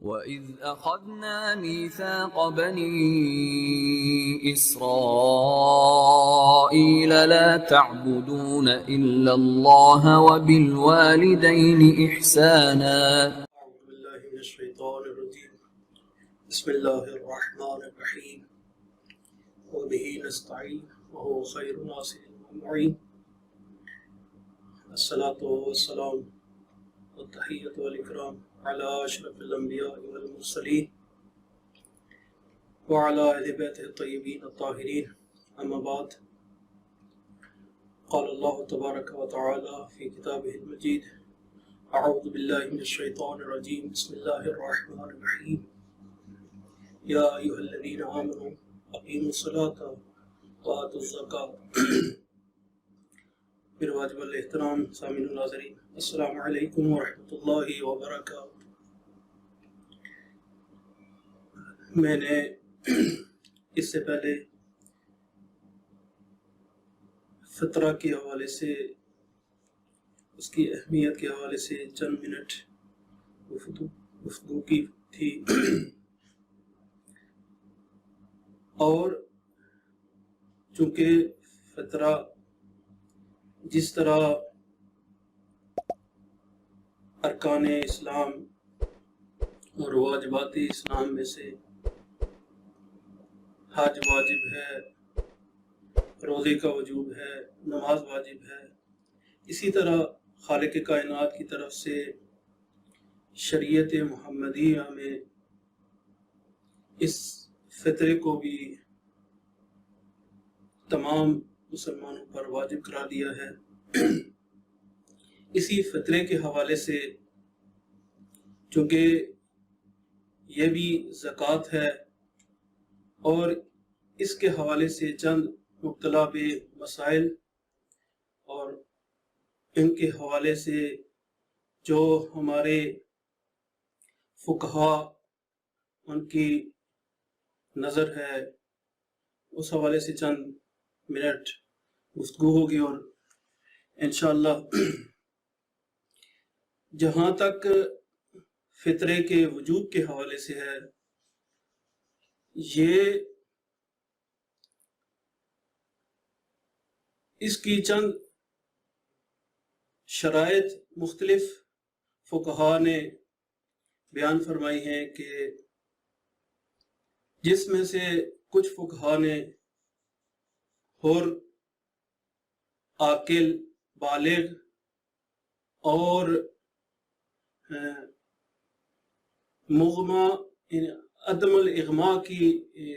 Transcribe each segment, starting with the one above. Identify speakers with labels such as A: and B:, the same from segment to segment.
A: وَإِذْ أَخَذْنَا مِيثَاقَ بَنِي إِسْرَائِيلَ لَا تَعْبُدُونَ إِلَّا اللَّهَ وَبِالْوَالِدَيْنِ إِحْسَانًا.
B: أعوذ بالله من الشيطان الرجيم. بسم الله الرحمن الرحيم. وبه نستعين وهو خير الناصر المعين. الصلاة والسلام والتحية والإكرام على أشرف الأنبياء والمرسلين وعلى أهل بيته الطيبين الطاهرين. أما بعد، قال الله تبارك وتعالى في كتابه المجيد: أعوذ بالله من الشيطان الرجيم. بسم الله الرحمن الرحيم. يا أيها الذين آمنوا أقيموا الصلاة وآتوا الزكاة. میرے واجب الاحترام سامعین و ناظرین، السلام علیکم ورحمۃ اللہ وبرکاتہ۔ میں نے اس سے پہلے فطرہ کے حوالے سے، اس کی اہمیت کے حوالے سے چند منٹ گفتگو کی تھی، اور چونکہ فطرہ جس طرح ارکان اسلام اور واجبات اسلام میں سے حج واجب ہے، روزے کا وجوب ہے، نماز واجب ہے، اسی طرح خالق کائنات کی طرف سے شریعت محمدیہ میں اس فطرے کو بھی تمام مسلمانوں پر واجب قرار دیا ہے۔ اسی فطرے کے حوالے سے، چونکہ یہ بھی زکوٰۃ ہے، اور اس کے حوالے سے چند مبتلا بے مسائل اور ان کے حوالے سے جو ہمارے فقہا ان کی نظر ہے، اس حوالے سے چند منٹ گفتگو ہوگی۔ اور انشاءاللہ جہاں تک فطرے کے وجوب کے حوالے سے ہے، یہ اس کی چند شرائط مختلف فقہا نے بیان فرمائی ہیں، کہ جس میں سے کچھ فقہا نے حر، عاقل، بالغ اور مغمہ عدم الاغماء کی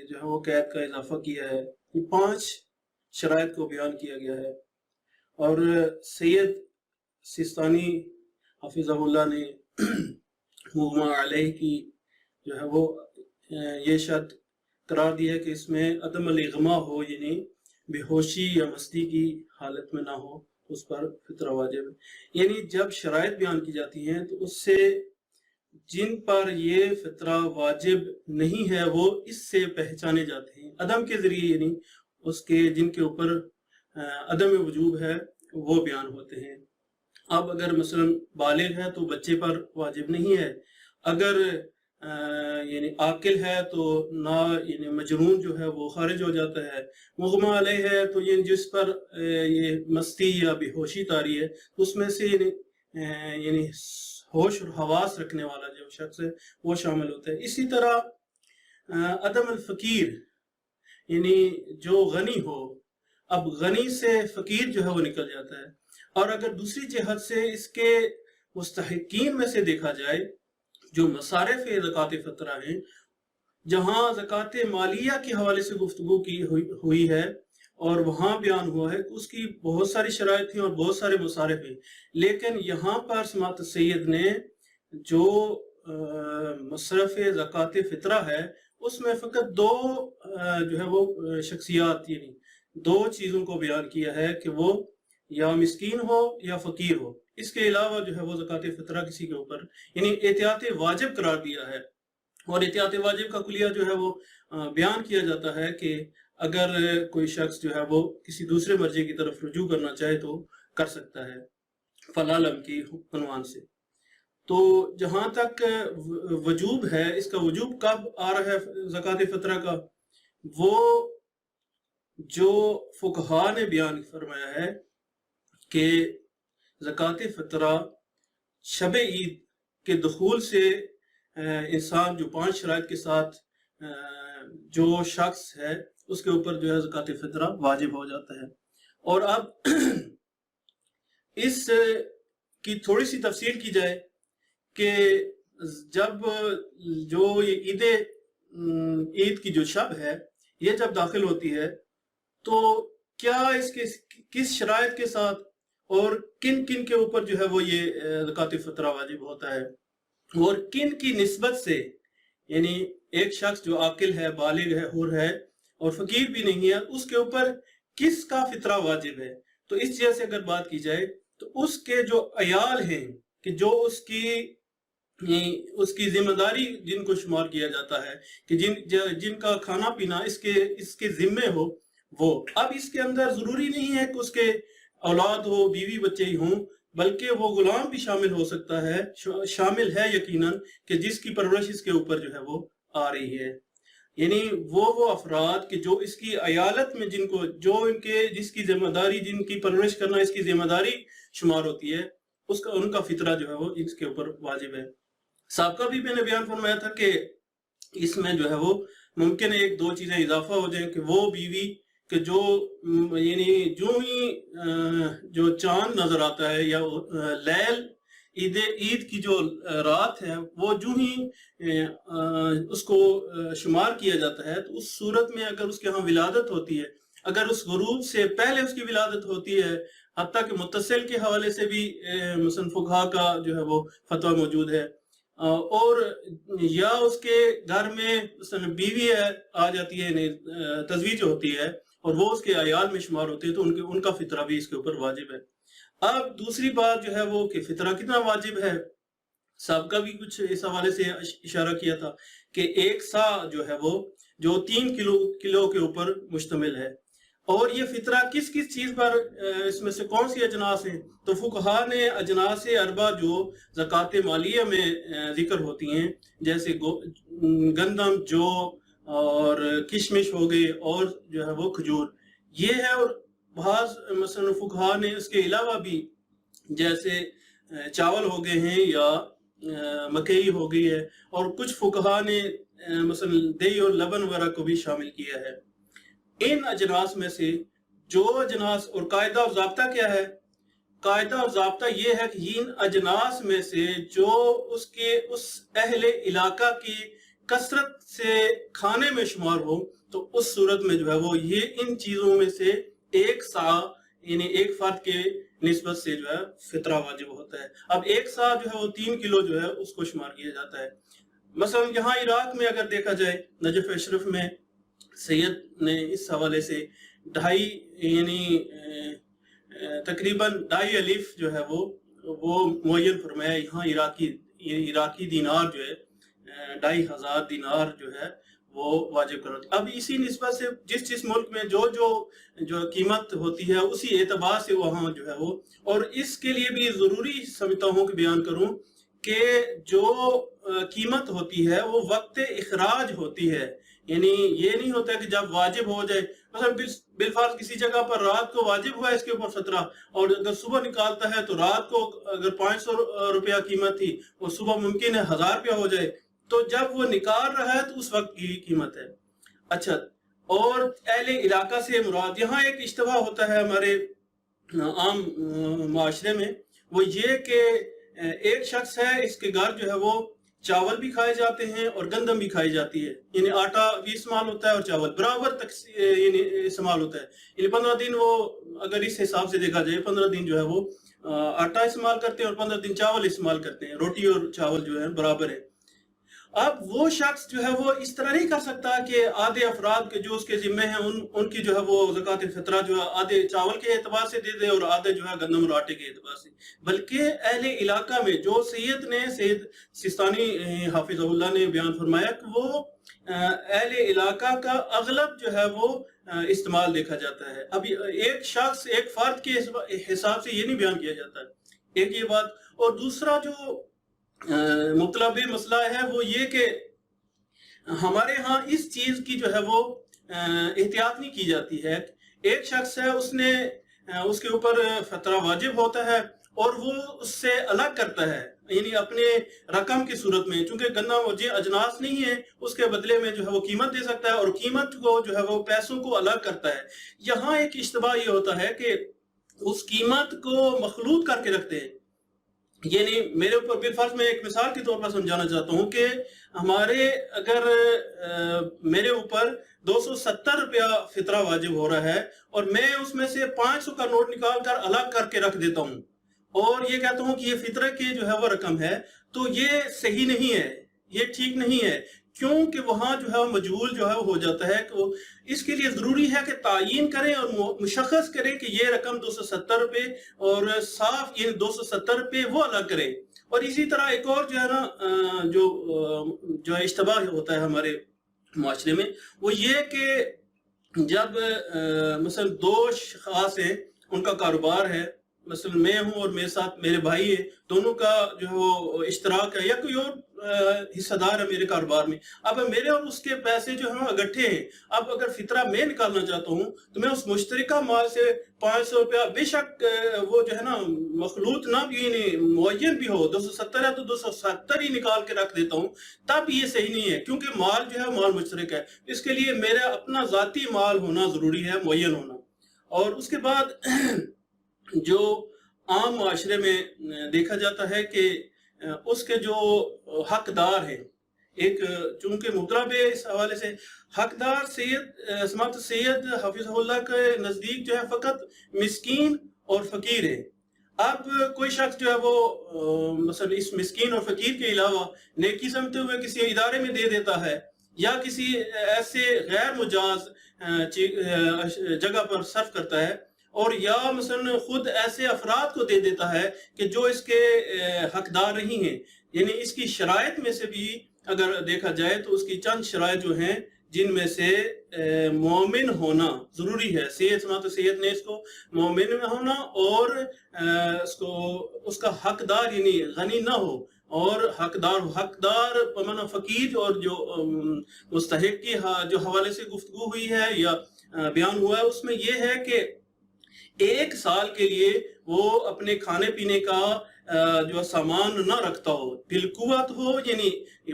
B: جو ہے وہ قید کا اضافہ کیا ہے۔ یہ 5 شرائط کو بیان کیا گیا ہے، اور سید سیستانی حفظہ اللہ نے مغمہ علیہ کی جو ہے وہ یہ شرط قرار دیا ہے کہ اس میں عدم الاغماء ہو، یعنی بے ہوشی یا مستی کی حالت میں نہ ہو، اس پر فطرہ واجب ہے۔ یعنی جب شرائط بیان کی جاتی ہیں تو اس سے جن پر یہ فطرہ واجب نہیں ہے وہ اس سے پہچانے جاتے ہیں، عدم کے ذریعے، یعنی اس کے جن کے اوپر عدم وجوب ہے وہ بیان ہوتے ہیں۔ اب اگر مثلا بالغ ہے تو بچے پر واجب نہیں ہے، اگر یعنی عاقل ہے تو نہ، یعنی مجنون جو ہے وہ خارج ہو جاتا ہے، مغمہ علیہ ہے تو یہ جس پر یہ مستی یا بے ہوشی طاری ہے، اس میں سے یعنی ہوش اور حواس رکھنے والا جو شخص ہے وہ شامل ہوتا ہے۔ اسی طرح عدم الفقیر، یعنی جو غنی ہو، اب غنی سے فقیر جو ہے وہ نکل جاتا ہے۔ اور اگر دوسری جہت سے اس کے مستحقین میں سے دیکھا جائے، جو مصارف زکوٰۃ فطرہ ہیں، جہاں زکوٰۃ مالیہ کے حوالے سے گفتگو کی ہوئی ہے اور وہاں بیان ہوا ہے کہ اس کی بہت ساری شرائط ہیں اور بہت سارے مصارف ہیں، لیکن یہاں پر سماعت سید نے جو مصرف زکوٰۃ فطرہ ہے اس میں فقط 2 جو ہے وہ شخصیات، یعنی 2 چیزوں کو بیان کیا ہے کہ وہ یا مسکین ہو یا فقیر ہو۔ اس کے علاوہ جو ہے وہ زکوٰۃ فطرہ کسی کے اوپر یعنی احتیاط واجب قرار دیا ہے۔ اور احتیاط واجب کا کلیہ جو ہے وہ بیان کیا جاتا ہے کہ اگر کوئی شخص جو ہے وہ کسی دوسرے مرجع کی طرف رجوع کرنا چاہے تو کر سکتا ہے، فلالم کی عنوان سے۔ تو جہاں تک وجوب ہے، اس کا وجوب کب آ رہا ہے زکوٰۃ فطرہ کا، وہ جو فقہا نے بیان فرمایا ہے کہ زکوٰۃ فطرہ شب عید کے دخول سے انسان جو 5 شرائط کے ساتھ جو شخص ہے اس کے اوپر جو ہے زکوٰۃ فطرہ واجب ہو جاتا ہے۔ اور اب اس کی تھوڑی سی تفصیل کی جائے کہ جب جو یہ عید کی جو شب ہے یہ جب داخل ہوتی ہے تو کیا اس کے کس شرائط کے ساتھ اور کن کن کے اوپر جو ہے وہ یہ زکوٰۃ فطرہ واجب ہوتا ہے، اور کن کی نسبت سے، یعنی ایک شخص جو عاقل ہے، بالغ ہے، حر ہے اور فقیر بھی نہیں ہے، اس کے اوپر کس کا فطرہ واجب ہے۔ تو اس چیز سے اگر بات کی جائے تو اس کے جو عیال ہیں کہ جو اس کی ذمہ داری جن کو شمار کیا جاتا ہے کہ جن کا کھانا پینا اس کے ذمے ہو، وہ اب اس کے اندر ضروری نہیں ہے کہ اس کے اولاد ہو، بیوی بچے ہی ہوں، بلکہ وہ غلام بھی شامل ہو سکتا ہے، شامل ہے یقیناً، کہ جس کی پرورش اس کے اوپر جو ہے وہ آ رہی ہے۔ یعنی وہ افراد کہ جو اس کی عیالت میں جس کی ذمہ داری، جن کی پرورش کرنا اس کی ذمہ داری شمار ہوتی ہے، ان کا فطرہ جو ہے وہ اس کے اوپر واجب ہے۔ سابقہ بھی میں نے بیان فرمایا تھا کہ اس میں جو ہے وہ ممکن ہے 1-2 چیزیں اضافہ ہو جائیں کہ وہ بیوی کہ جو یعنی جو چاند نظر آتا ہے یا لیل عید کی جو رات ہے وہ جو ہی اس کو شمار کیا جاتا ہے، تو اس صورت میں اگر اس کے ہاں ولادت ہوتی ہے، اگر اس غروب سے پہلے اس کی ولادت ہوتی ہے، حتیٰ کہ متصل کے حوالے سے بھی مثلا فقہا کا جو ہے وہ فتویٰ موجود ہے، اور یا اس کے گھر میں مثلا بیوی آ جاتی ہے، تزویج ہوتی ہے اور وہ اس کے عیال میں شمار ہوتے ہیں، تو ان کا فطرہ بھی اس کے اوپر واجب ہے۔ اب دوسری بات جو ہے وہ کہ فطرہ کتنا واجب ہے، سابقہ بھی کچھ اس حوالے سے اشارہ کیا تھا کہ 1 سا جو ہے وہ جو 3 کلو کے اوپر مشتمل ہے۔ اور یہ فطرہ کس کس چیز پر، اس میں سے کون سی اجناس ہیں، تو فقہا نے اجناس 4 جو زکوٰۃ مالیہ میں ذکر ہوتی ہیں، جیسے گندم، جو اور کشمش ہو گئے اور جو ہے وہ کھجور، یہ ہے۔ اور بعض مثلا فقہا نے اس کے علاوہ بھی جیسے چاول ہو گئے ہیں یا مکئی ہو گئی ہے، اور کچھ فقہا نے مثلا دہی اور لبن وغیرہ کو بھی شامل کیا ہے۔ ان اجناس میں سے جو اجناس، اور قاعدہ اور ضابطہ کیا ہے؟ قاعدہ اور ضابطہ یہ ہے کہ ان اجناس میں سے جو اس اہل علاقہ کی کثرت سے کھانے میں شمار ہو، تو اس صورت میں جو ہے وہ یہ ان چیزوں میں سے 1 سا یعنی ایک فرد کے نسبت سے جو ہے فطرہ واجب ہوتا ہے۔ اب 1 سا جو ہے وہ 3 کلو جو ہے اس کو شمار کیا جاتا ہے۔ مثلا یہاں عراق میں اگر دیکھا جائے، نجف اشرف میں سید نے اس حوالے سے 2.5 یعنی تقریباً 2.5 الف جو ہے وہ معین فرمایا، یہاں عراقی دینار جو ہے 2,500 دینار جو ہے وہ واجب کرنا۔ اب اسی نسبت سے جس ملک میں جو قیمت ہوتی ہے اسی اعتبار سے وہاں جو ہے وہ، اور اس کے لیے بھی ضروری سمجھتا ہوں کہ بیان کروں کہ جو قیمت ہوتی ہے وہ وقت اخراج ہوتی ہے، یعنی یہ نہیں ہوتا کہ جب واجب ہو جائے، مثلا بالفرض کسی جگہ پر رات کو واجب ہوا ہے اس کے اوپر فطرہ، اور اگر صبح نکالتا ہے تو رات کو اگر 500 روپیہ قیمت تھی اور صبح ممکن ہے 1000 روپیہ ہو جائے، تو جب وہ نکال رہا ہے تو اس وقت کی قیمت ہے۔ اچھا، اور اہل علاقہ سے مراد یہاں ایک اشتباہ ہوتا ہے ہمارے عام معاشرے میں، وہ یہ کہ ایک شخص ہے، اس کے گھر جو ہے وہ چاول بھی کھائے جاتے ہیں اور گندم بھی کھائی جاتی ہے، یعنی آٹا بھی استعمال ہوتا ہے اور چاول برابر یعنی استعمال ہوتا ہے، یعنی 15 دن وہ اگر اس حساب سے دیکھا جائے 15 دن جو ہے وہ آٹا استعمال کرتے ہیں اور 15 دن چاول استعمال کرتے ہیں، روٹی اور چاول جو ہے برابر ہے۔ اب وہ شخص جو ہے وہ اس طرح نہیں کر سکتا کہ آدھے افراد کے جو اس کے ذمے ہیں ان کی جو ہے وہ زکوٰۃ فطرہ جو ہے آدھے چاول کے اعتبار سے دے دے اور آدھے جو ہے گندم اور آٹے کے اعتبار سے، بلکہ اہل علاقہ میں جو سید سستانی حافظ اللہ نے بیان فرمایا کہ وہ اہل علاقہ کا اغلب جو ہے وہ استعمال دیکھا جاتا ہے۔ اب ایک شخص ایک فرد کے حساب سے یہ نہیں بیان کیا جاتا، ایک یہ بات۔ اور دوسرا جو مطلب مسئلہ ہے وہ یہ کہ ہمارے ہاں اس چیز کی جو ہے وہ احتیاط نہیں کی جاتی ہے. ایک شخص ہے، اس کے اوپر فطرہ واجب ہوتا ہے اور وہ اس سے الگ کرتا ہے، یعنی اپنے رقم کی صورت میں، چونکہ گنا مجھے اجناس نہیں ہے، اس کے بدلے میں جو ہے وہ قیمت دے سکتا ہے اور قیمت کو جو ہے وہ پیسوں کو الگ کرتا ہے. یہاں ایک اشتباہ یہ ہوتا ہے کہ اس قیمت کو مخلوط کر کے رکھتے ہیں. یعنی میرے اوپر بالفرض میں ایک مثال کے طور پر سمجھانا چاہتا ہوں کہ اگر میرے اوپر 270 روپیہ فطرہ واجب ہو رہا ہے اور میں اس میں سے 500 کا نوٹ نکال کر الگ کر کے رکھ دیتا ہوں اور یہ کہتا ہوں کہ یہ فطرہ کی جو ہے وہ رقم ہے، تو یہ صحیح نہیں ہے، یہ ٹھیک نہیں ہے، کیونکہ وہاں جو ہے مجہول جو ہے ہو جاتا ہے. کہ اس کے لیے ضروری ہے کہ تعین کریں اور مشخص کریں کہ یہ رقم 270 روپے اور صاف یہ 270 روپے وہ الگ کریں. اور اسی طرح ایک اور جو ہے نا جو اشتباہ ہوتا ہے ہمارے معاشرے میں، وہ یہ کہ جب مثلا دو اشخاص ہیں، ان کا کاروبار ہے، مثلا میں ہوں اور میرے ساتھ میرے بھائی ہیں، دونوں کا جو ہے وہ اشتراک ہے یا کوئی اور حصہ دار ہے میرے کاروبار میں. اب میرے اور اس کے پیسے جو ہیں اکٹھے ہیں. اب اگر فطرہ میں نکالنا چاہتا ہوں تو میں اس مشترکہ مال سے 500 روپیہ، بے شک وہ جو ہے نا مخلوط نہ بھی معین بھی ہو، 270 ہے تو 270 ہی نکال کے رکھ دیتا ہوں، تب یہ صحیح نہیں ہے، کیونکہ مال جو ہے مال مشترک ہے. اس کے لیے میرا اپنا ذاتی مال ہونا ضروری ہے، معین ہونا. اور اس کے بعد جو عام معاشرے میں دیکھا جاتا ہے کہ اس کے جو حقدار ہیں، ایک چونکہ مطلب اس حوالے سے حقدار سماعت سید حفظہ اللہ کے نزدیک جو ہے فقط مسکین اور فقیر ہے. اب کوئی شخص جو ہے وہ مثلا اس مسکین اور فقیر کے علاوہ نیکی سمجھتے ہوئے کسی ادارے میں دے دیتا ہے یا کسی ایسے غیر مجاز جگہ پر صرف کرتا ہے، اور یا مثلا خود ایسے افراد کو دے دیتا ہے کہ جو اس کے حقدار نہیں ہیں. یعنی اس کی شرائط میں سے بھی اگر دیکھا جائے تو اس کی چند شرائط جو ہیں جن میں سے مومن ہونا ضروری ہے. سماعت سید نے اس کو مومن میں ہونا اور اس کا حقدار یعنی غنی نہ ہو، اور حقدار بمعنی فقیر، اور جو مستحق کی جو حوالے سے گفتگو ہوئی ہے یا بیان ہوا ہے اس میں یہ ہے کہ 1 سال کے لیے وہ اپنے کھانے پینے کا جو سامان نہ رکھتا ہو، بالقوت ہو، یعنی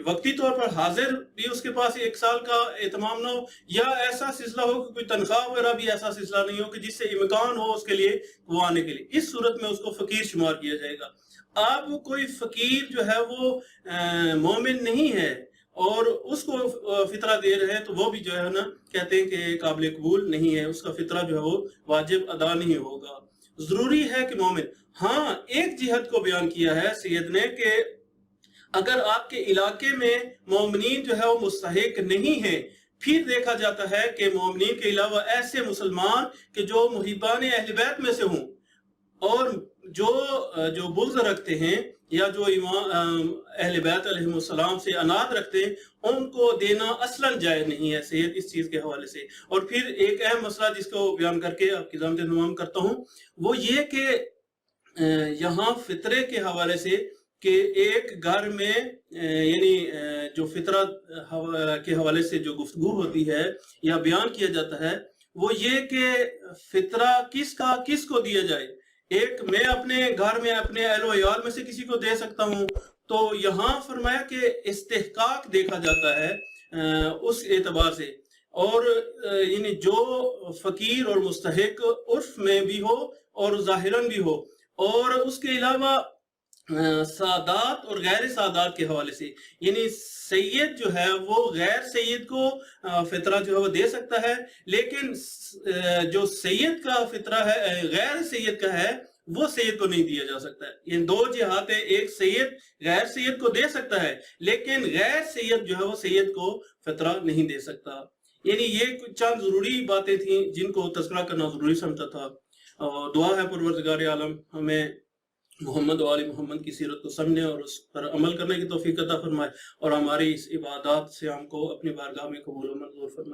B: وقتی طور پر حاضر بھی اس کے پاس 1 سال کا اہتمام نہ ہو، یا ایسا سلسلہ ہو کہ کوئی تنخواہ وغیرہ بھی ایسا سلسلہ نہیں ہو کہ جس سے امکان ہو اس کے لیے وہ آنے کے لیے. اس صورت میں اس کو فقیر شمار کیا جائے گا. اب کوئی فقیر جو ہے وہ مومن نہیں ہے اور اس کو فطرہ دے رہے ہیں تو وہ بھی جو ہے نا کہتے ہیں کہ قابل قبول نہیں ہے، اس کا فطرہ جو ہے وہ واجب ادا نہیں ہوگا. ضروری ہے کہ مومن. ہاں ایک جہت کو بیان کیا ہے سید نے کہ اگر آپ کے علاقے میں مومنین جو ہے وہ مستحق نہیں ہیں، پھر دیکھا جاتا ہے کہ مومنین کے علاوہ ایسے مسلمان کہ جو محبان اہل بیت میں سے ہوں اور جو بغض رکھتے ہیں یا جو اہل بیت علیہ السلام سے عناد رکھتے ہیں، ان کو دینا اصلاً جائز نہیں ہے سید اس چیز کے حوالے سے. اور پھر ایک اہم مسئلہ جس کو بیان کر کے آپ کی ذمہ تمام کرتا ہوں، وہ یہ کہ یہاں فطرے کے حوالے سے کہ ایک گھر میں یعنی جو فطرہ کے حوالے سے جو گفتگو ہوتی ہے یا بیان کیا جاتا ہے وہ یہ کہ فطرہ کس کو دیا جائے. ایک میں اپنے گھر میں اپنے اہل و عیال میں سے کسی کو دے سکتا ہوں، تو یہاں فرمایا کہ استحقاق دیکھا جاتا ہے اس اعتبار سے، اور یعنی جو فقیر اور مستحق عرف میں بھی ہو اور ظاہراً بھی ہو، اور اس کے علاوہ سادات اور غیر سادات کے حوالے سے، یعنی سید جو ہے وہ غیر سید کو فطرہ جو ہے وہ دے سکتا ہے، لیکن جو سید کا فطرہ ہے غیر سید کا ہے وہ سید کو نہیں دیا جا سکتا ہے. یہ 2 جہات ہیں، ایک سید غیر سید کو دے سکتا ہے لیکن غیر سید جو ہے وہ سید کو فطرہ نہیں دے سکتا. یعنی یہ کچھ چند ضروری باتیں تھیں جن کو تذکرہ کرنا ضروری سمجھتا تھا. اور دعا ہے پروردگار عالم ہمیں محمد و آل محمد کی سیرت کو سمجھنے اور اس پر عمل کرنے کی توفیق عطا فرمائے، اور ہماری اس عبادات سے ہم کو اپنی بارگاہ میں قبول و منظور فرمائے.